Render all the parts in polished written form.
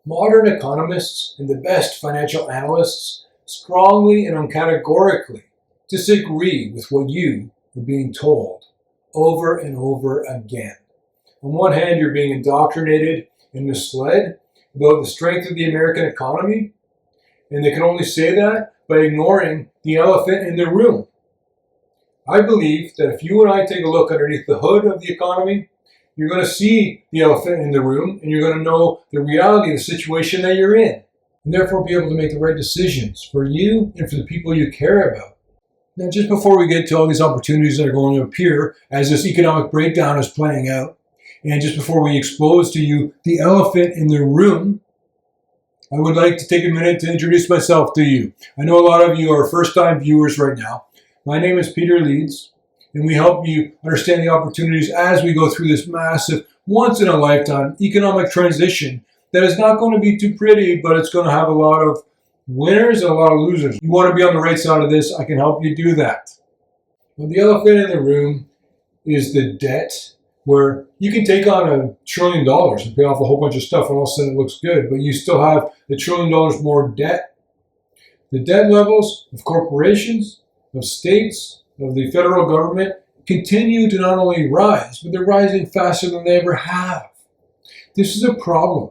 Modern economists and the best financial analysts strongly and categorically disagree with what you are being told over and over again. On one hand, you're being indoctrinated and misled about the strength of the American economy, and they can only say that by ignoring the elephant in the room. I believe that if you and I take a look underneath the hood of the economy, you're going to see the elephant in the room, and you're going to know the reality of the situation that you're in, and therefore be able to make the right decisions for you and for the people you care about. Now, just before we get to all these opportunities that are going to appear as this economic breakdown is playing out, and just before we expose to you the elephant in the room, I would like to take a minute to introduce myself to you. I know a lot of you are first-time viewers right now. My name is Peter Leeds, and we help you understand the opportunities as we go through this massive, once-in-a-lifetime economic transition that is not going to be too pretty, but it's going to have a lot of winners and a lot of losers. You want to be on the right side of this, I can help you do that. Well, the elephant in the room is the debt, where you can take on $1 trillion and pay off a whole bunch of stuff, and all of a sudden it looks good, but you still have $1 trillion more debt. The debt levels of corporations, of states, of the federal government continue to not only rise, but they're rising faster than they ever have. This is a problem.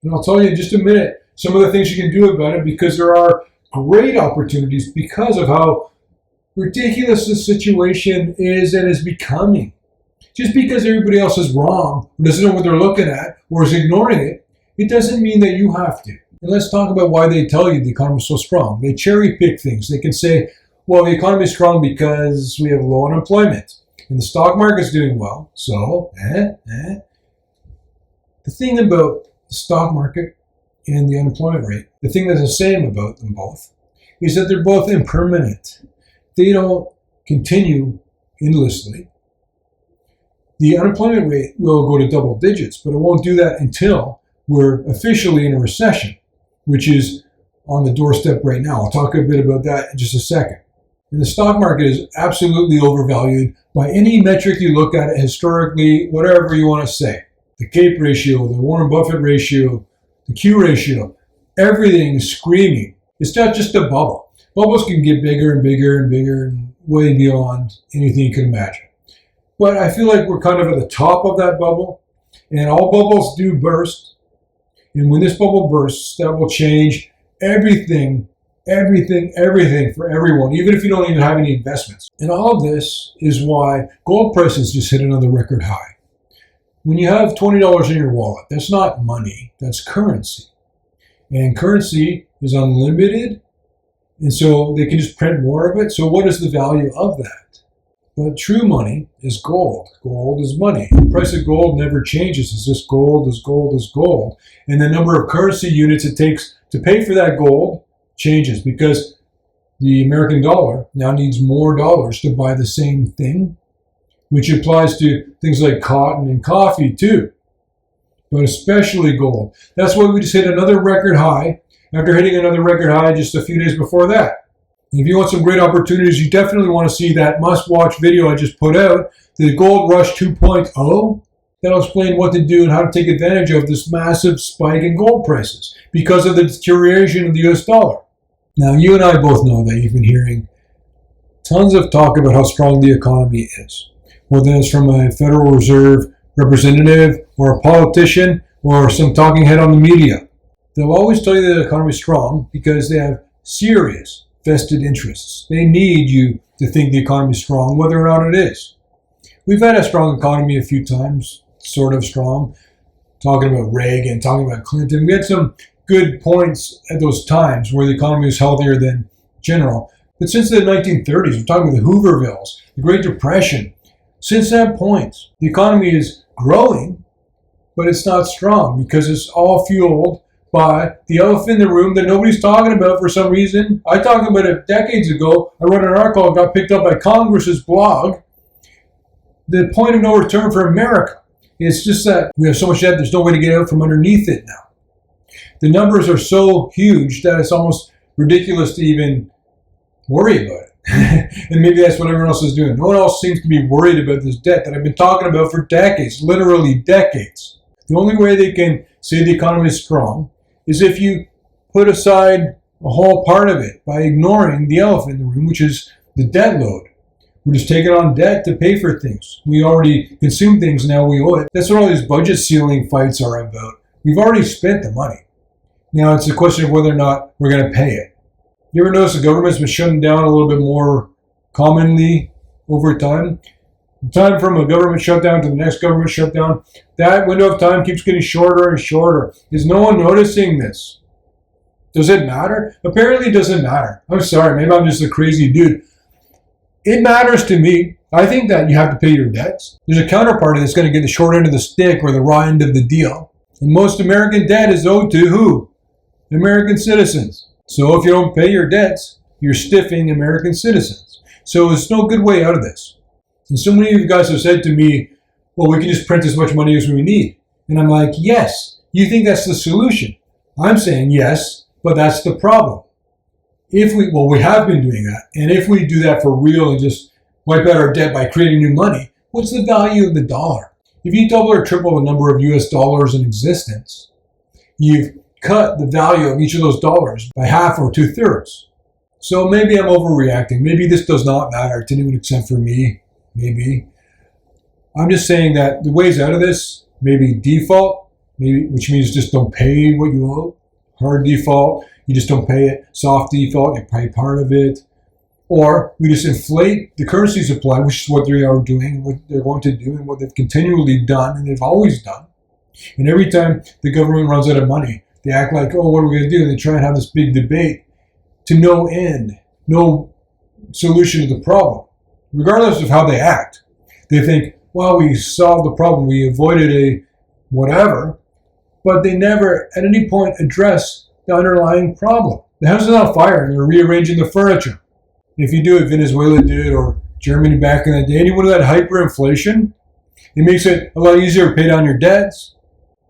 And I'll tell you in just a minute some of the things you can do about it, because there are great opportunities because of how ridiculous the situation is and is becoming. Just because everybody else is wrong, or doesn't know what they're looking at, or is ignoring it, it doesn't mean that you have to. And let's talk about why they tell you the economy is so strong. They cherry pick things. They can say, well, the economy is strong because we have low unemployment, and the stock market's doing well, so, The thing about the stock market and the unemployment rate, the thing that's the same about them both, is that they're both impermanent. They don't continue endlessly. The unemployment rate will go to double digits, but it won't do that until we're officially in a recession, which is on the doorstep right now. I'll talk a bit about that in just a second. And the stock market is absolutely overvalued by any metric you look at it, historically, whatever you want to say. The CAPE ratio, the Warren Buffett ratio, the Q ratio, everything is screaming. It's not just a bubble. Bubbles can get bigger and bigger and bigger and way beyond anything you can imagine. But I feel like we're kind of at the top of that bubble, and all bubbles do burst. And when this bubble bursts, that will change everything for everyone, even if you don't even have any investments. And all of this is why gold prices just hit another record high. When you have $20 in your wallet, that's not money, that's currency. And currency is unlimited, and so they can just print more of it. So what is the value of that? But true money is gold. Gold is money. The price of gold never changes. It's just gold is gold is gold. And the number of currency units it takes to pay for that gold changes, because the American dollar now needs more dollars to buy the same thing, which applies to things like cotton and coffee too, but especially gold. That's why we just hit another record high after hitting another record high just a few days before that. If you want some great opportunities, you definitely want to see that must-watch video I just put out, the Gold Rush 2.0. That'll explain what to do and how to take advantage of this massive spike in gold prices because of the deterioration of the US dollar. Now, you and I both know that you've been hearing tons of talk about how strong the economy is, whether it's from a Federal Reserve representative or a politician or some talking head on the media. They'll always tell you that the economy is strong because they have serious vested interests. They need you to think the economy is strong, whether or not it is. We've had a strong economy a few times, sort of strong, talking about Reagan, talking about Clinton. We had some good points at those times where the economy was healthier than general. But since the 1930s, we're talking about the Hoovervilles, the Great Depression. Since that point, the economy is growing, but it's not strong because it's all fueled by the elephant in the room that nobody's talking about for some reason. I talked about it decades ago. I wrote an article that got picked up by Congress's blog. The point of no return for America. It's just that we have so much debt, there's no way to get out from underneath it now. The numbers are so huge that it's almost ridiculous to even worry about it. And maybe that's what everyone else is doing. No one else seems to be worried about this debt that I've been talking about for decades, literally decades. The only way they can say the economy is strong is if you put aside a whole part of it by ignoring the elephant in the room, which is the debt load. We're just taking on debt to pay for things. We already consume things, now we owe it. That's what all these budget ceiling fights are about. We've already spent the money. Now it's a question of whether or not we're going to pay it. You ever notice the government's been shutting down a little bit more commonly over time? The time from a government shutdown to the next government shutdown, that window of time keeps getting shorter and shorter. Is no one noticing this? Does it matter? Apparently it doesn't matter. I'm sorry, maybe I'm just a crazy dude. It matters to me. I think that you have to pay your debts. There's a counterparty that's going to get the short end of the stick or the raw end of the deal. And most American debt is owed to who? American citizens. So if you don't pay your debts, you're stiffing American citizens. So there's no good way out of this. And so many of you guys have said to me, well, we can just print as much money as we need. And I'm like, yes. You think that's the solution? I'm saying yes, but that's the problem. We have been doing that. And if we do that for real and just wipe out our debt by creating new money, what's the value of the dollar? If you double or triple the number of US dollars in existence, you've cut the value of each of those dollars by half or 2/3. So maybe I'm overreacting. Maybe this does not matter to anyone except for me. Maybe. I'm just saying that the ways out of this, maybe default, which means just don't pay what you owe. Hard default, you just don't pay it. Soft default, you pay part of it. Or we just inflate the currency supply, which is what they are doing, what they're going to do, and what they've continually done, and they've always done. And every time the government runs out of money, they act like, oh, what are we going to do? And they try and have this big debate to no end, no solution to the problem. Regardless of how they act, they think, well, we solved the problem, we avoided a whatever, but they never at any point address the underlying problem. The house is on fire and they're rearranging the furniture. If you do what Venezuela did or Germany back in the day, anyone who had hyperinflation, it makes it a lot easier to pay down your debts,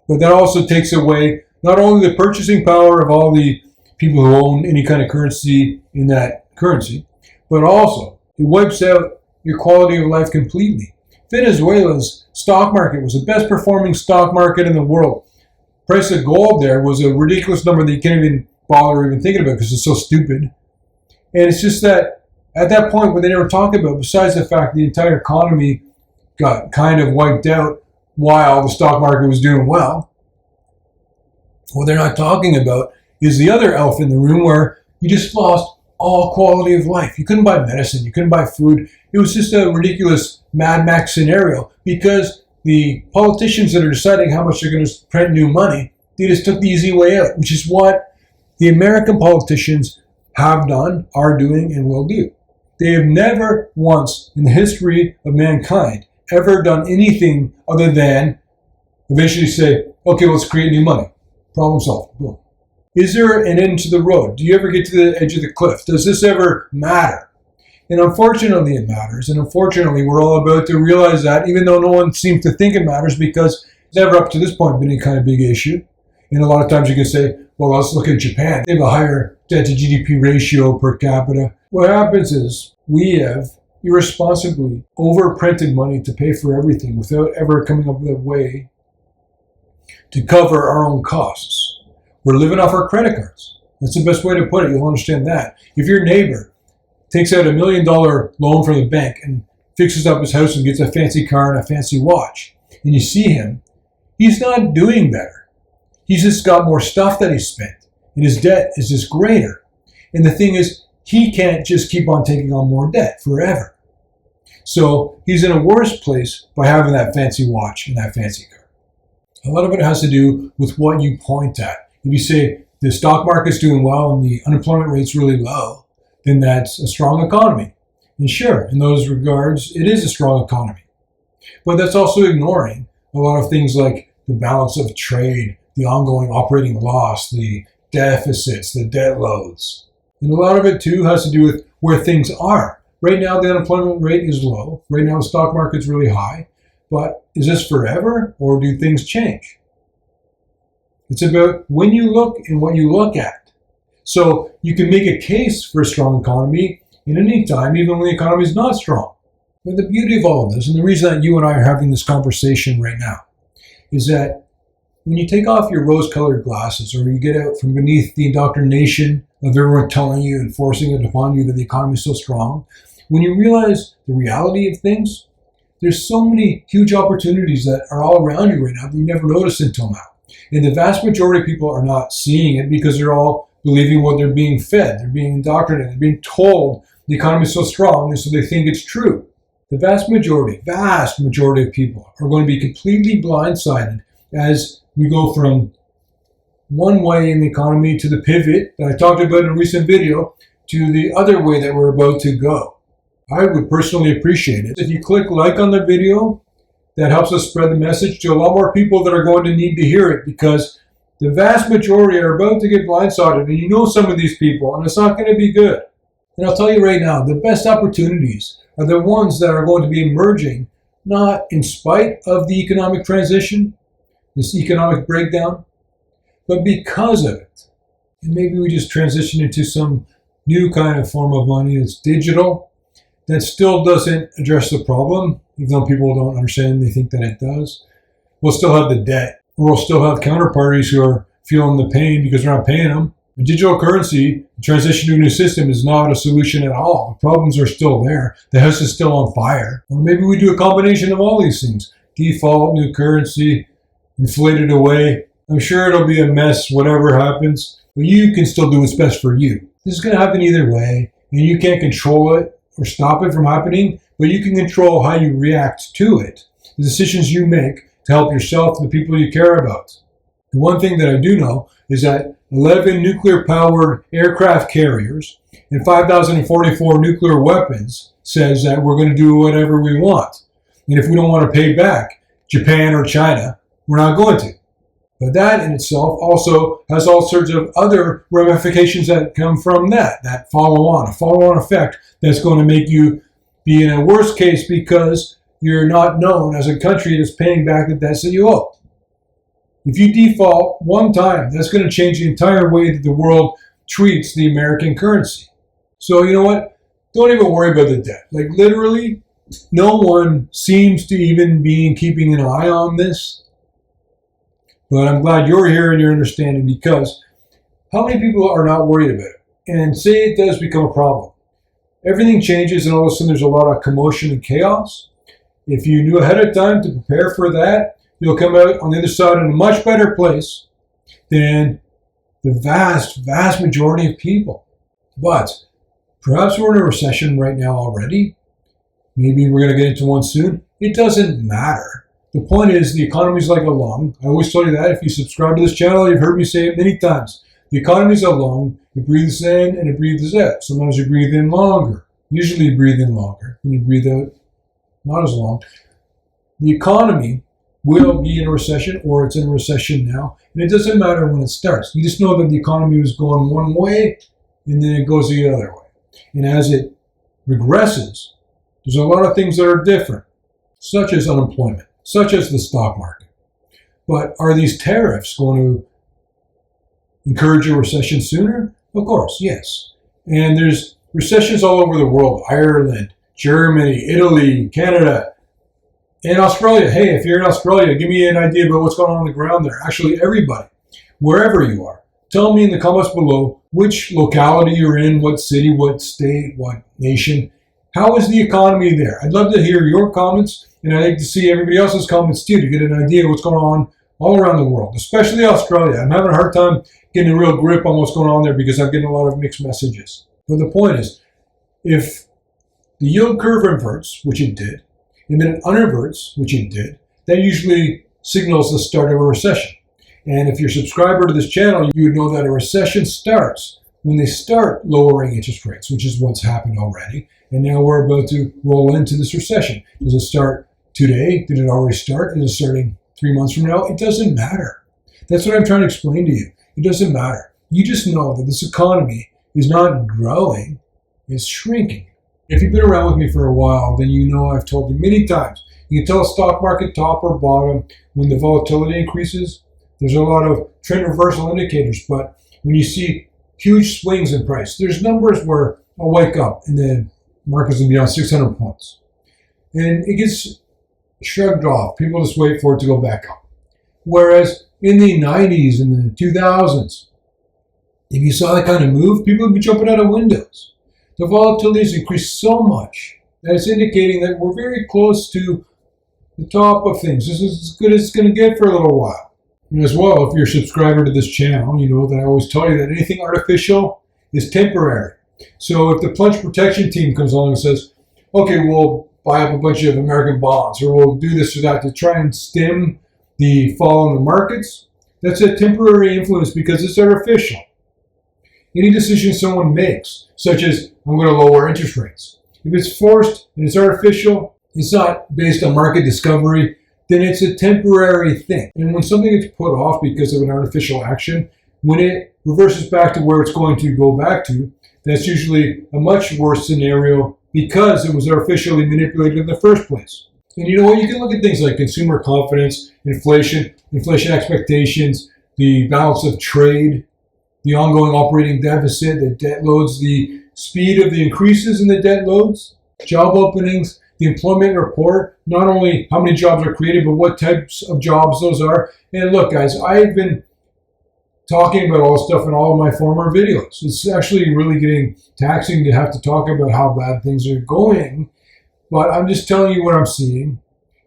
but that also takes away not only the purchasing power of all the people who own any kind of currency in that currency, but also it wipes out your quality of life completely. Venezuela's stock market was the best performing stock market in the world. Price of gold there was a ridiculous number that you can't even bother even thinking about because it's so stupid. And it's just that at that point, what they never talk about, besides the fact the entire economy got kind of wiped out while the stock market was doing well, what they're not talking about is the other elephant in the room where you just lost all quality of life. You couldn't buy medicine. You couldn't buy food. It was just a ridiculous Mad Max scenario because the politicians that are deciding how much they're going to print new money, they just took the easy way out, which is what the American politicians have done, are doing, and will do. They have never once in the history of mankind ever done anything other than eventually say, okay, let's create new money. Problem solved. Boom. Is there an end to the road? Do you ever get to the edge of the cliff? Does this ever matter? And unfortunately it matters. And unfortunately we're all about to realize that, even though no one seems to think it matters because it's never up to this point been any kind of big issue. And a lot of times you can say, well, let's look at Japan. They have a higher debt to GDP ratio per capita. What happens is we have irresponsibly overprinted money to pay for everything without ever coming up with a way to cover our own costs. We're living off our credit cards. That's the best way to put it. You'll understand that. If your neighbor takes out $1 million loan from the bank and fixes up his house and gets a fancy car and a fancy watch, and you see him, he's not doing better. He's just got more stuff that he spent, and his debt is just greater. And the thing is, he can't just keep on taking on more debt forever. So he's in a worse place by having that fancy watch and that fancy car. A lot of it has to do with what you point at. If you say the stock market's doing well and the unemployment rate's really low, then that's a strong economy. And sure, in those regards, it is a strong economy. But that's also ignoring a lot of things like the balance of trade, the ongoing operating loss, the deficits, the debt loads. And a lot of it too has to do with where things are. Right now the unemployment rate is low. Right now the stock market's really high. But is this forever or do things change? It's about when you look and what you look at. So you can make a case for a strong economy in any time, even when the economy is not strong. But the beauty of all of this, and the reason that you and I are having this conversation right now, is that When you take off your rose-colored glasses or you get out from beneath the indoctrination of everyone telling you and forcing it upon you that the economy is so strong, when you realize the reality of things, there's so many huge opportunities that are all around you right now that you never noticed until now. And the vast majority of people are not seeing it because they're all believing what they're being fed. They're being indoctrinated. They're being told the economy is so strong, and so they think it's true. The vast majority of people are going to be completely blindsided as we go from one way in the economy to the pivot that I talked about in a recent video to the other way that we're about to go. I would personally appreciate it if you click like on the video. That helps us spread the message to a lot more people that are going to need to hear it, because the vast majority are about to get blindsided, and you know some of these people, and it's not going to be good. And I'll tell you right now, the best opportunities are the ones that are going to be emerging, not in spite of the economic transition, this economic breakdown, but because of it. And maybe we just transition into some new kind of form of money that's digital, that still doesn't address the problem, even though people don't understand, they think that it does. We'll still have the debt, or we'll still have counterparties who are feeling the pain because they're not paying them. A digital currency, the transition to a new system, is not a solution at all. The problems are still there. The house is still on fire. Or maybe we do a combination of all these things. Default, new currency, inflate it away. I'm sure it'll be a mess, whatever happens, but you can still do what's best for you. This is going to happen either way, and you can't control it or stop it from happening, but you can control how you react to it, the decisions you make to help yourself and the people you care about. The one thing that I do know is that 11 nuclear-powered aircraft carriers and 5,044 nuclear weapons says that we're going to do whatever we want. And if we don't want to pay back Japan or China, we're not going to. But that in itself also has all sorts of other ramifications that come from that follow-on, a follow-on effect that's going to make you be in a worse case because you're not known as a country that's paying back the debts that you owe. If you default one time, that's going to change the entire way that the world treats the American currency. So you know what? Don't even worry about the debt. Like literally, no one seems to even be keeping an eye on this. But I'm glad you're here and you're understanding, because how many people are not worried about it? And say it does become a problem. Everything changes and all of a sudden there's a lot of commotion and chaos. If you knew ahead of time to prepare for that, you'll come out on the other side in a much better place than the vast majority of people. But perhaps we're in a recession right now already. Maybe we're going to get into one soon. It doesn't matter. The point is, the economy is like a lung. I always tell you that. If you subscribe to this channel, you've heard me say it many times. The economy is a lung. It breathes in and it breathes out. Sometimes you breathe in longer. Usually you breathe in longer and you breathe out not as long. The economy will be in a recession, or it's in a recession now, and it doesn't matter when it starts. You just know that the economy is going one way and then it goes the other way. And as it regresses, there's a lot of things that are different, such as unemployment, such as the stock market. But are these tariffs going to encourage a recession sooner? Of course, yes. And there's recessions all over the world: Ireland, Germany, Italy, Canada, and Australia. Hey, if you're in Australia, give me an idea about what's going on the ground there. Actually, everybody, wherever you are. Tell me in the comments below which locality you're in, what city, what state, what nation. How is the economy there? I'd love to hear your comments, and I'd like to see everybody else's comments too, to get an idea of what's going on all around the world, especially Australia. I'm having a hard time getting a real grip on what's going on there because I'm getting a lot of mixed messages. But the point is, if the yield curve inverts, which it did, and then it uninverts, which it did, that usually signals the start of a recession. And if you're a subscriber to this channel, you would know that a recession starts when they start lowering interest rates, which is what's happened already. And now we're about to roll into this recession. Does it start today? Did it already start? Is it starting 3 months from now? It doesn't matter. That's what I'm trying to explain to you. It doesn't matter. You just know that this economy is not growing, it's shrinking. If you've been around with me for a while, then you know I've told you many times, you can tell a stock market top or bottom when the volatility increases. There's a lot of trend reversal indicators, but when you see huge swings in price, there's numbers where I'll wake up and the market's going to be down 600 points. And it gets shrugged off. People just wait for it to go back up. Whereas in the 90s and the 2000s. If you saw that kind of move, people would be jumping out of windows. The volatility has increased so much that it's indicating that we're very close to the top of things. This is as good as it's going to get for a little while. And as well, if you're a subscriber to this channel, you know that I always tell you that anything artificial is temporary. So if the plunge protection team comes along and says, okay, we'll buy up a bunch of American bonds, or we'll do this or that to try and stem the fall in the markets, that's a temporary influence because it's artificial. Any decision someone makes, such as, I'm going to lower interest rates, if it's forced and it's artificial, it's not based on market discovery, then it's a temporary thing. And when something gets put off because of an artificial action, when it reverses back to where it's going to go back to, that's usually a much worse scenario because it was artificially manipulated in the first place. And you know what? You can look at things like consumer confidence, inflation expectations, the balance of trade, the ongoing operating deficit, the debt loads, the speed of the increases in the debt loads, job openings, the employment report, not only how many jobs are created, but what types of jobs those are. And look, guys, I've been talking about all this stuff in all of my former videos. It's actually really getting taxing to have to talk about how bad things are going, but I'm just telling you what I'm seeing.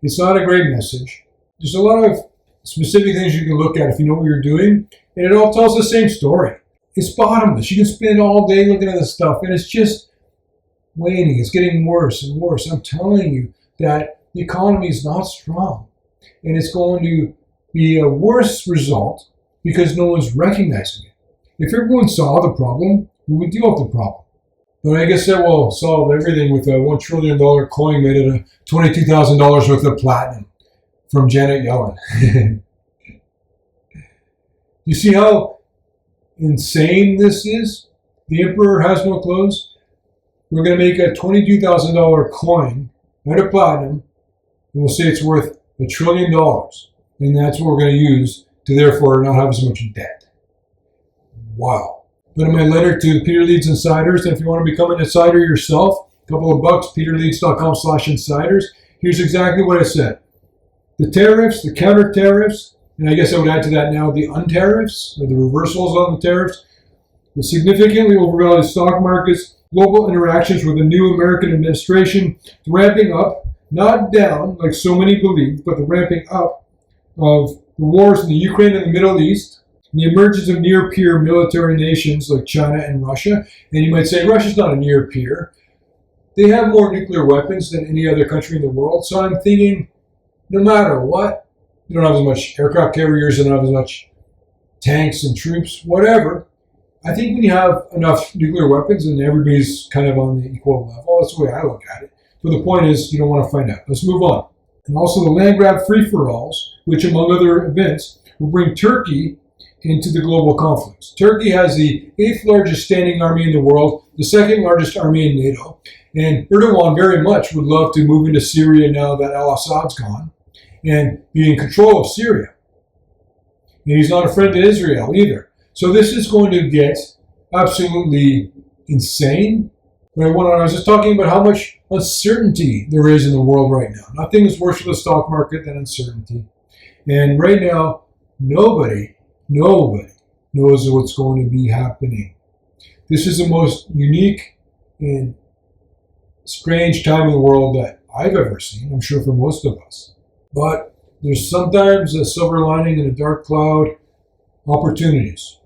It's not a great message. There's a lot of specific things you can look at if you know what you're doing, and it all tells the same story. It's bottomless. You can spend all day looking at this stuff, and it's just waning. It's getting worse and worse. I'm telling you that the economy is not strong, and it's going to be a worse result because no one's recognizing it. If everyone saw the problem, we would deal with the problem. But I guess that will solve everything with a $1 trillion coin made out of $22,000 worth of platinum from Janet Yellen. You see how insane this is? The emperor has no clothes. We're going to make a $22,000 coin out of platinum, and we'll say it's worth $1 trillion. And that's what we're going to use to therefore not have as much debt. Wow. But in my letter to the Peter Leeds Insiders, and if you want to become an insider yourself, a couple of bucks, peterleeds.com/insiders, here's exactly what I said. The tariffs, the counter tariffs, and I guess I would add to that now the untariffs, or the reversals on the tariffs, the significantly overvalued stock markets, global interactions with the new American administration, the ramping up, not down like so many believe, but the ramping up of the wars in the Ukraine and the Middle East, and the emergence of near-peer military nations like China and Russia. And you might say, Russia's not a near-peer. They have more nuclear weapons than any other country in the world. So I'm thinking, no matter what, they don't have as much aircraft carriers, they don't have as much tanks and troops, whatever. I think when you have enough nuclear weapons and everybody's kind of on the equal level, that's the way I look at it. But the point is, you don't want to find out. Let's move on. And also the land grab free-for-alls, which among other events, will bring Turkey into the global conflicts. Turkey has the 8th largest standing army in the world, the 2nd largest army in NATO, and Erdogan very much would love to move into Syria now that al-Assad's gone and be in control of Syria. And he's not a friend to Israel either. So this is going to get absolutely insane. But I was just talking about how much uncertainty there is in the world right now. Nothing is worse for the stock market than uncertainty. And right now, nobody knows what's going to be happening. This is the most unique and strange time in the world that I've ever seen, I'm sure for most of us. But there's sometimes a silver lining in a dark cloud, opportunities.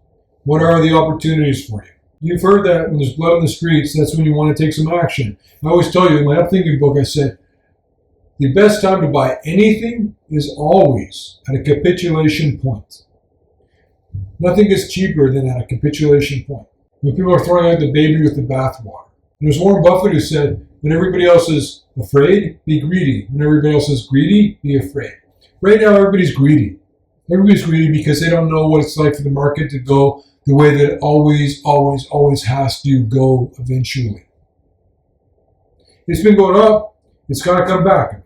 What are the opportunities for you? You've heard that when there's blood in the streets, that's when you want to take some action. I always tell you in my Upthinking book, I said, the best time to buy anything is always at a capitulation point. Nothing is cheaper than at a capitulation point. When people are throwing out the baby with the bathwater. There's Warren Buffett who said, when everybody else is afraid, be greedy. When everybody else is greedy, be afraid. Right now, everybody's greedy. Everybody's greedy because they don't know what it's like for the market to go the way that it always has to go eventually. It's been going up. It's got to come back. And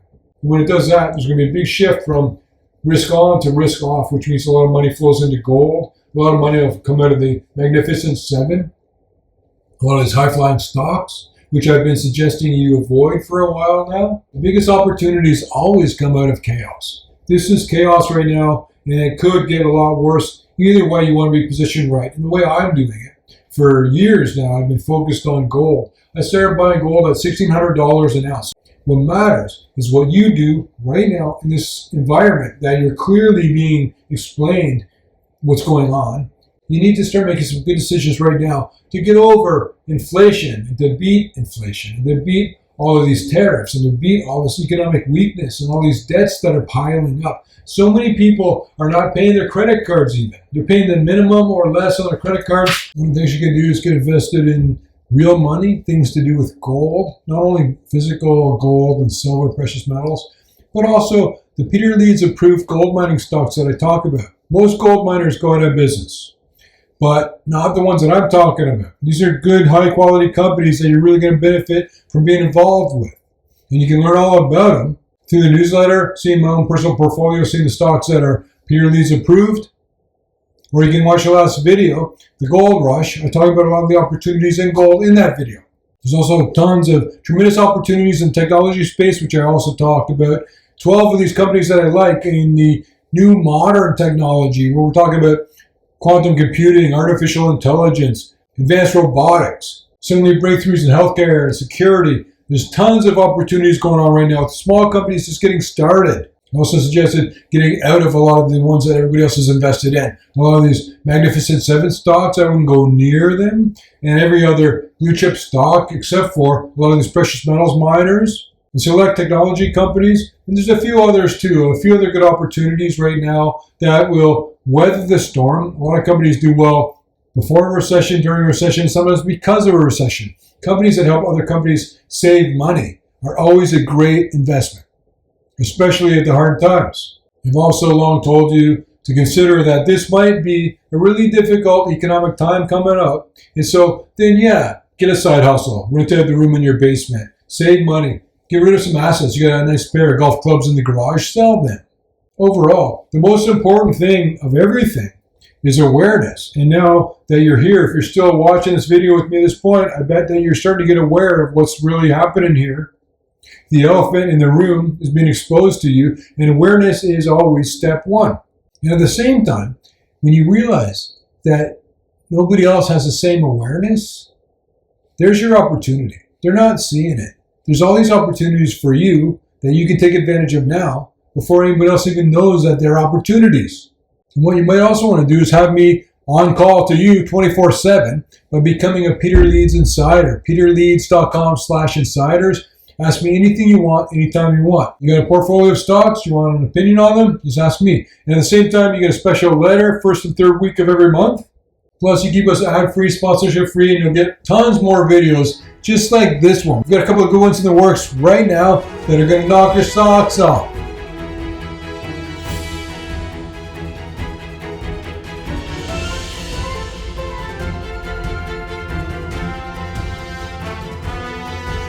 when it does that, there's going to be a big shift from risk on to risk off, which means a lot of money flows into gold. A lot of money will come out of the Magnificent Seven. A lot of these high-flying stocks, which I've been suggesting you avoid for a while now. The biggest opportunities always come out of chaos. This is chaos right now, and it could get a lot worse. Either way, you want to be positioned right. And the way I'm doing it, for years now, I've been focused on gold. I started buying gold at $1,600 an ounce. What matters is what you do right now in this environment that you're clearly being explained what's going on. You need to start making some good decisions right now to get over inflation, and to beat inflation, and to beat all of these tariffs, and to beat all this economic weakness and all these debts that are piling up. So many people are not paying their credit cards even. They're paying the minimum or less on their credit cards. One of the things you can do is get invested in real money, things to do with gold, not only physical gold and silver, precious metals, but also the Peter Leeds approved gold mining stocks that I talk about. Most gold miners go out of business, but not the ones that I'm talking about. These are good, high-quality companies that you're really going to benefit from being involved with. And you can learn all about them through the newsletter, seeing my own personal portfolio, seeing the stocks that are Peter Leeds approved, or you can watch the last video, The Gold Rush. I talk about a lot of the opportunities in gold in that video. There's also tons of tremendous opportunities in the technology space, which I also talked about. 12 of these companies that I like in the new modern technology, where we're talking about quantum computing, artificial intelligence, advanced robotics, similarly breakthroughs in healthcare and security. There's tons of opportunities going on right now with small companies just getting started. I also suggested getting out of a lot of the ones that everybody else has invested in. A lot of these Magnificent Seven stocks, I wouldn't go near them. And every other blue chip stock, except for a lot of these precious metals miners and select technology companies. And there's a few others too, a few other good opportunities right now that will weather the storm. A lot of companies do well before a recession, during a recession, sometimes because of a recession. Companies that help other companies save money are always a great investment, especially at the hard times. I've also long told you to consider that this might be a really difficult economic time coming up. And so then, get a side hustle. Rent out the room in your basement. Save money. Get rid of some assets. You got a nice pair of golf clubs in the garage. Sell them. Overall, the most important thing of everything is awareness. And now that you're here, if you're still watching this video with me at this point, I bet that you're starting to get aware of what's really happening here. The elephant in the room is being exposed to you, and awareness is always step one. And at the same time, when you realize that nobody else has the same awareness, there's your opportunity. They're not seeing it. There's all these opportunities for you that you can take advantage of now before anybody else even knows that they're opportunities. And what you might also want to do is have me on call to you 24/7 by becoming a Peter Leeds Insider. peterleeds.com/insiders. Ask me anything you want, anytime you want. You got a portfolio of stocks, you want an opinion on them, just ask me. And at the same time, you get a special letter first and third week of every month. Plus, you keep us ad-free, sponsorship-free, and you'll get tons more videos just like this one. We've got a couple of good ones in the works right now that are going to knock your socks off.